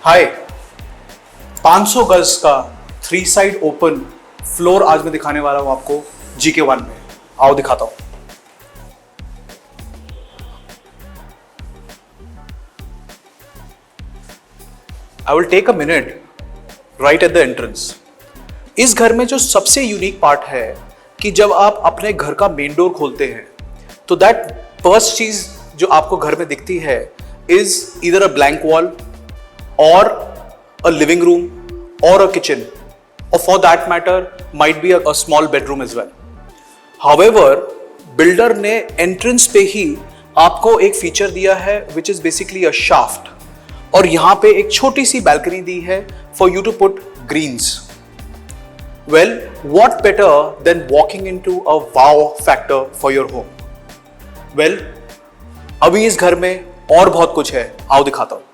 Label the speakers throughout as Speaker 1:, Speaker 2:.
Speaker 1: हाय, 500 गज का 3 side open floor आज मैं दिखाने वाला हूं आपको GK1 में। आओ दिखाता हूं। I will take a minute right at the entrance। इस घर में जो सबसे यूनिक पार्ट है कि जब आप अपने घर का मेन डोर खोलते हैं तो दैट फर्स्ट चीज जो आपको घर में दिखती है is either a blank wall or a living room or a kitchen, or for that matter might be a small bedroom as well। However, builder ने entrance पे ही आपको एक फीचर दिया है which is basically a shaft, और यहाँ पे एक छोटी सी balcony दी है for you to put greens। Well, what better than walking into a wow factor for your home? Well, अभी इस घर में और बहुत कुछ है, आओ दिखाता हूँ।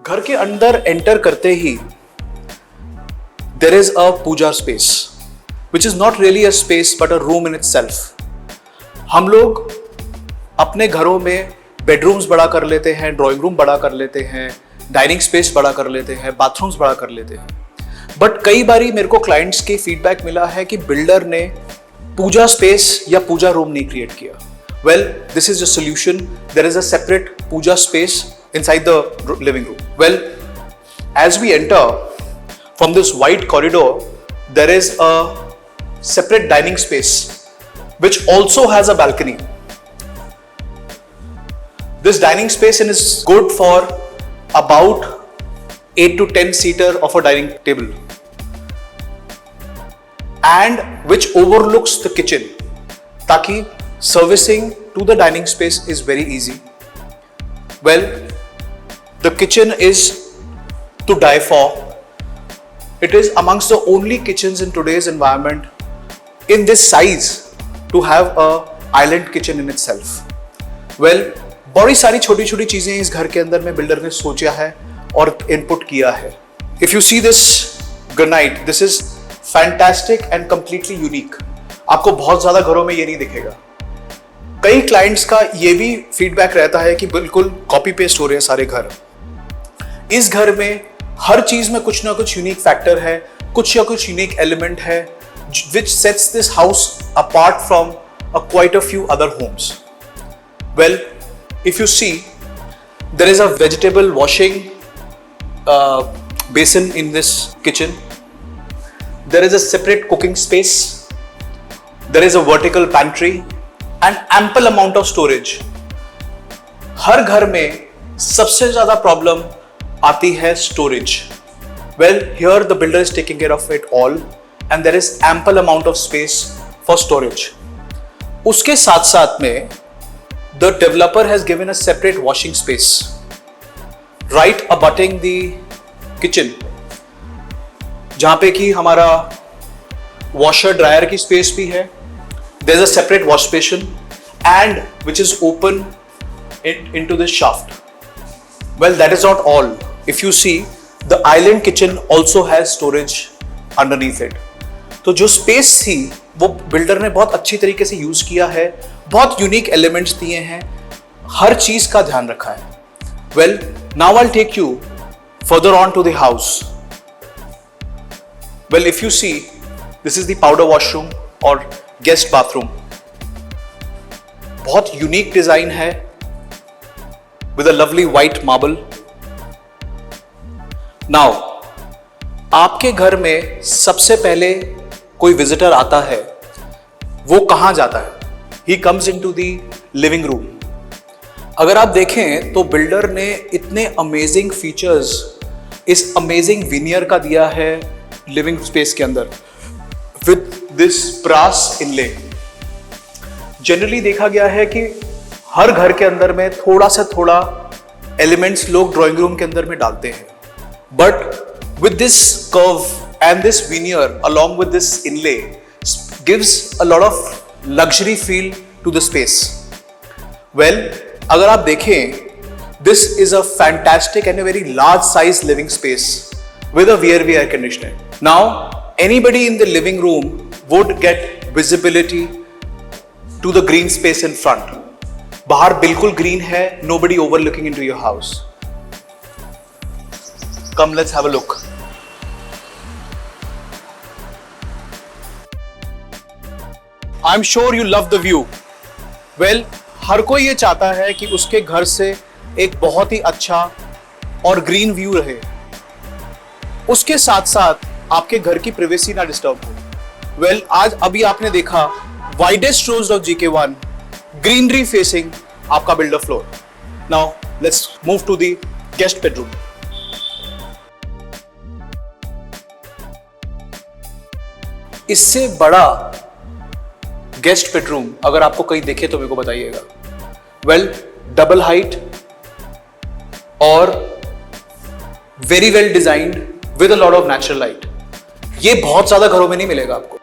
Speaker 1: घर के अंदर एंटर करते ही there is a puja space which is not really a space but a room in itself. हम लोग अपने घरों में बेडरूम्स बड़ा कर लेते हैं, ड्राइंग रूम बड़ा कर लेते हैं, डाइनिंग स्पेस बड़ा कर लेते हैं, बाथरूम्स बड़ा कर लेते हैं, बट कई बारी मेरे को क्लाइंट्स के फीडबैक मिला है कि बिल्डर ने पूजा स्पेस या पूजा रूम नहीं क्रिएट किया। Well, this is a solution. There is a separate puja space inside the living room। Well, as we enter from this wide corridor, there is a separate dining space which also has a balcony। This dining space is good for about 8 to 10 seater of a dining table and which overlooks the kitchen, ताकि servicing to the dining space is very easy। Well, the kitchen is to die for। It is amongst the only kitchens in today's environment in this size to have a island kitchen in itself। Well, बड़ी सारी छोटी छोटी चीजें इस घर के अंदर में बिल्डर ने सोचा है और इनपुट किया है। If you see this granite, this is fantastic and completely unique। आपको बहुत ज्यादा घरों में ये नहीं दिखेगा। कई क्लाइंट्स का ये भी फीडबैक रहता है कि बिल्कुल कॉपी पेस्ट हो रहे हैं सारे घर। इस घर में हर चीज में कुछ ना कुछ यूनिक फैक्टर है, कुछ या कुछ यूनिक एलिमेंट है which sets this house apart from quite a few other homes। Well, if you see, there is a vegetable washing basin in this kitchen। There is a separate cooking space। There is a vertical pantry and ample amount of storage। हर घर में सबसे ज्यादा problem आती है storage. Well, here the builder is taking care of it all and there is ample amount of space for storage. उसके साथ साथ में the developer has given a separate washing space right abutting the kitchen, जहां पे कि हमारा washer dryer की space भी है। There is a separate wash basin and which is open into this shaft। Well, that is not all। If you see, the island kitchen also has storage underneath it। तो जो space थी वो builder ने बहुत अच्छी तरीके से use किया है, बहुत यूनिक एलिमेंट्स दिए हैं, हर चीज का ध्यान रखा है। Well, now I'll take you further on to the house। Well, if you see, this is the powder washroom or guest bathroom। बहुत यूनिक डिजाइन है with a lovely white marble। Now, आपके घर में सबसे पहले कोई विजिटर आता है, वो कहां जाता है? He comes into the living room। अगर आप देखें तो बिल्डर ने इतने अमेजिंग फीचर्स इस अमेजिंग विनियर का दिया है लिविंग स्पेस के अंदर with this brass inlay. Generally देखा गया है कि हर घर के अंदर में थोड़ा से थोड़ा एलिमेंट्स लोग ड्राइंग रूम के अंदर में डालते हैं, but with this curve and this veneer along with this inlay, gives a lot of luxury feel to the space. Well, अगर आप देखें, this is a fantastic and a very large size living space with a VRV air conditioning. Now, anybody in the living room would get visibility to the green space in front. बाहर बिल्कुल green है, nobody overlooking into your house. Come, let's have a look. I'm sure you love the view. Well, हर कोई ये चाहता है कि उसके घर से एक बहुत ही अच्छा और ग्रीन व्यू रहे, उसके साथ साथ आपके घर की प्राइवेसी ना डिस्टर्ब हो। Well, आज अभी आपने देखा widest roads of GK1, greenery facing आपका builder floor. Now let's move to the guest bedroom. इससे बड़ा गेस्ट बेडरूम अगर आपको कहीं देखे तो मेरे को बताइएगा। वेल, डबल हाइट और very well designed with a lot of natural light. ये बहुत ज्यादा घरों में नहीं मिलेगा आपको।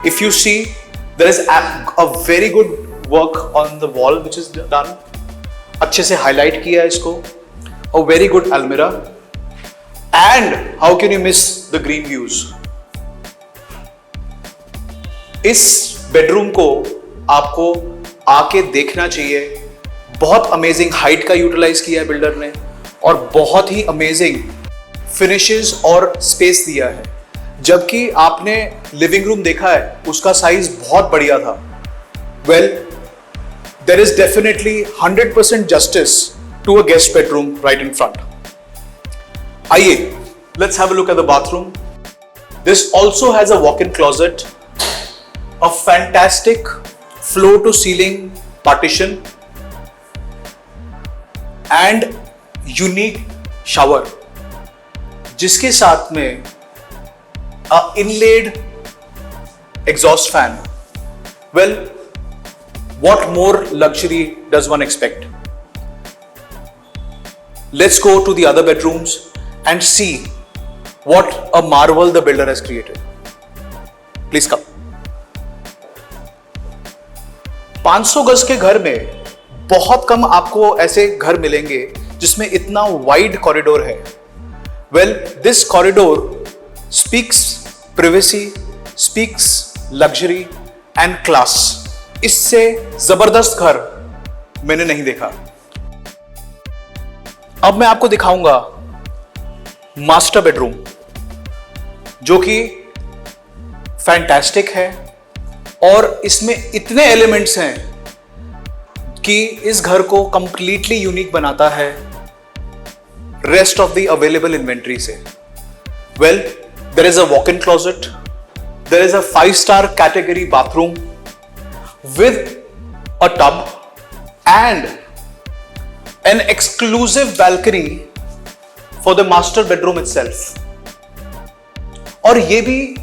Speaker 1: If you see, there is a very good work on the wall which is done. अच्छे से हाईलाइट किया है इसको। अ वेरी गुड अलमीरा and how can you miss the green views. इस बेडरूम को आपको आके देखना चाहिए। बहुत अमेजिंग हाइट का यूटिलाइज किया है बिल्डर ने और बहुत ही अमेजिंग फिनिशेस और स्पेस दिया है। जबकि आपने लिविंग रूम देखा है, उसका साइज बहुत बढ़िया था। Well, there is definitely 100% justice to a guest bedroom right in front. आइए, let's have a look at the bathroom. This also has a walk in closet, a fantastic floor to ceiling partition and unique shower जिसके साथ में a inlaid exhaust fan. Well, what more luxury does one expect? Let's go to the other bedrooms and see what a marvel the builder has created. Please come. 500 गज के घर में बहुत कम आपको ऐसे घर मिलेंगे जिसमें इतना वाइड कॉरिडोर है। Well, this corridor speaks privacy, speaks luxury and class. इससे जबरदस्त घर मैंने नहीं देखा। अब मैं आपको दिखाऊंगा मास्टर बेडरूम, जो कि फैंटास्टिक है और इसमें इतने एलिमेंट्स हैं कि इस घर को कंप्लीटली यूनिक बनाता है rest of the available inventory से। Well, there is a walk in closet, there is a 5-star category bathroom with a tub and an exclusive balcony for the master bedroom itself. और ये भी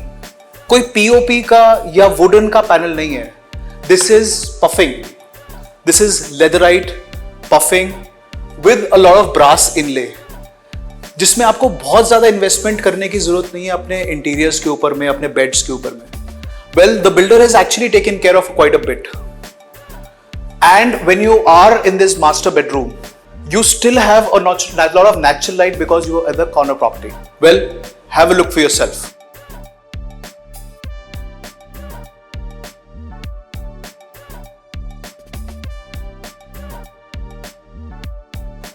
Speaker 1: कोई POP का या wooden का panel नहीं है। This is puffing, this is leatherite puffing with a lot of brass inlay, जिसमें आपको बहुत ज्यादा इन्वेस्टमेंट करने की जरूरत नहीं है अपने इंटीरियर्स के ऊपर में, अपने बेड्स के ऊपर में। Well, the builder has actually taken care of quite a bit. And when you are in this master bedroom, you still have a lot of natural light because you are at the corner property. Well, have a look for yourself.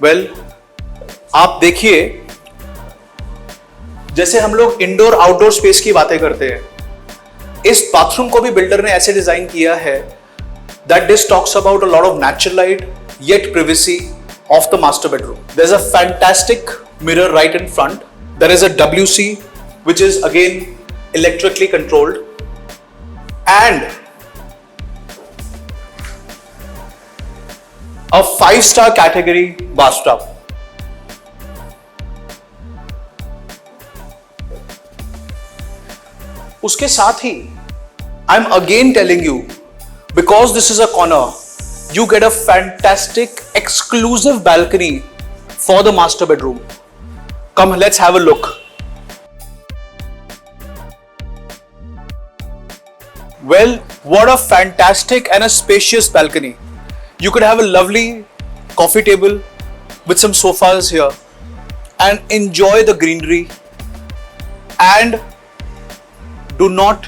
Speaker 1: Well, आप देखिए, जैसे हम लोग indoor outdoor space की बातें करते हैं, इस बाथरूम को भी बिल्डर ने ऐसे डिजाइन किया है that this talks about a lot of natural light yet privacy of the master bedroom. There's a fantastic mirror right in front. There is a WC which is again electrically controlled and a 5-star category bathtub. उसके साथ ही I'm again telling you, because this is a corner, you get a fantastic exclusive balcony for the master bedroom. Come, let's have a look. Well, what a fantastic and a spacious balcony. You could have a lovely coffee table with some sofas here and enjoy the greenery, and do not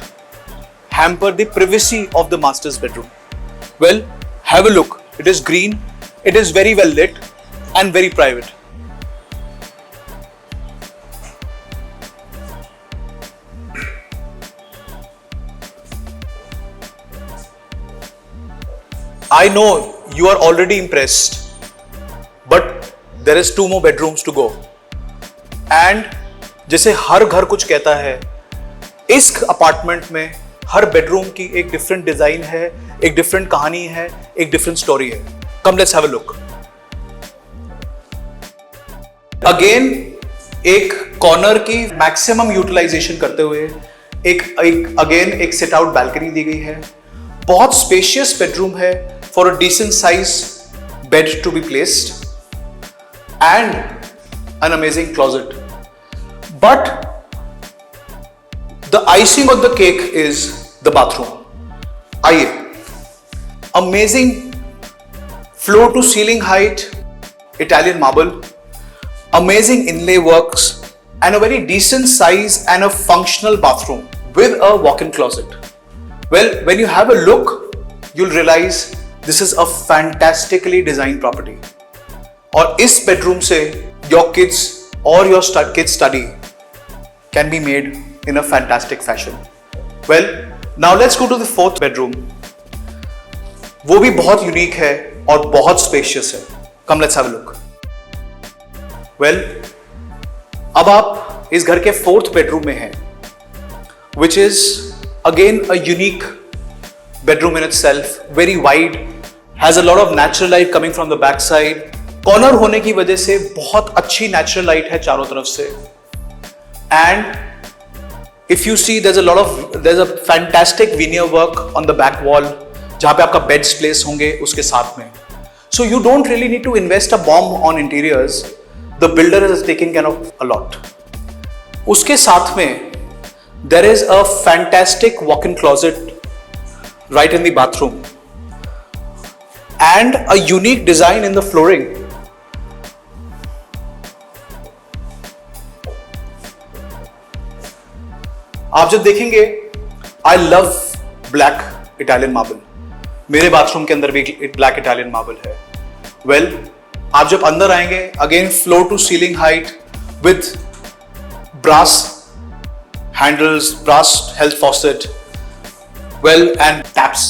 Speaker 1: hamper the privacy of the master's bedroom. Well, have a look. It is green, it is very well lit and very private. I know you are already impressed, but there is 2 more bedrooms to go. And जैसे हर घर कुछ कहता है, इस apartment में हर bedroom की एक different design है, एक डिफरेंट कहानी है, एक डिफरेंट स्टोरी है. Come let's have a look. Again एक कॉर्नर की मैक्सिमम यूटिलाइजेशन करते हुए एक सिट आउट बैल्कनी दी गई है. बहुत स्पेशियस बेडरूम है for a decent size bed to be placed and an amazing closet. But the icing on the cake is the bathroom. आइए, amazing floor to ceiling height Italian marble, amazing inlay works, and a very decent size and a functional bathroom with a walk-in closet. Well, when you have a look, you'll realize this is a fantastically designed property. और इस bedroom से your kids or your kids study can be made in a fantastic fashion. Well, now let's go to the 4th bedroom. वो भी बहुत unique है और बहुत spacious है. Come let's have a look. Well, अब आप इस घर के 4th bedroom में हैं, which is again a unique bedroom in itself, very wide, has a lot of natural light coming from the back side. Corner होने की वजह से बहुत अच्छी नेचुरल लाइट है चारों तरफ से. And if you see, there's a fantastic veneer work on the back wall जहां पे आपका बेड्स प्लेस होंगे उसके साथ में. So you don't really need to invest a bomb on interiors. The builder is taking care of a lot. उसके साथ में there is a fantastic walk-in closet right in the bathroom and a unique design in the flooring. आप जब देखेंगे, I love black Italian marble. मेरे bathroom के अंदर भी ब्लैक इटालियन मार्बल है. वेल, आप जब अंदर आएंगे, again floor to ceiling height with brass handles, brass health faucet, well and taps.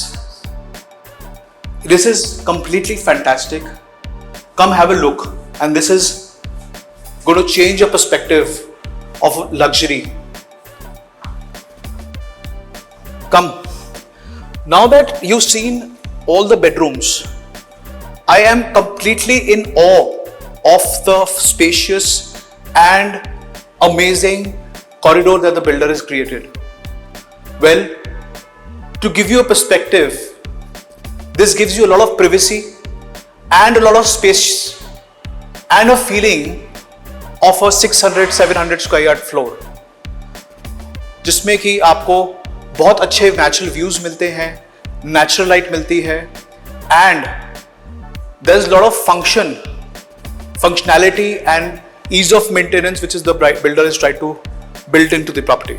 Speaker 1: This is completely fantastic. Come have a look and this is going to change your perspective of luxury. Come. Now that you've seen all the bedrooms, I am completely in awe of the spacious and amazing corridor that the builder has created. Well, to give you a perspective, this gives you a lot of privacy and a lot of space and a feeling of a 600-700 square yard floor, जिसमें कि आपको बहुत अच्छे natural views मिलते हैं, natural light मिलती है, and there is lot of functionality and ease of maintenance which is the builder is trying to build into the property.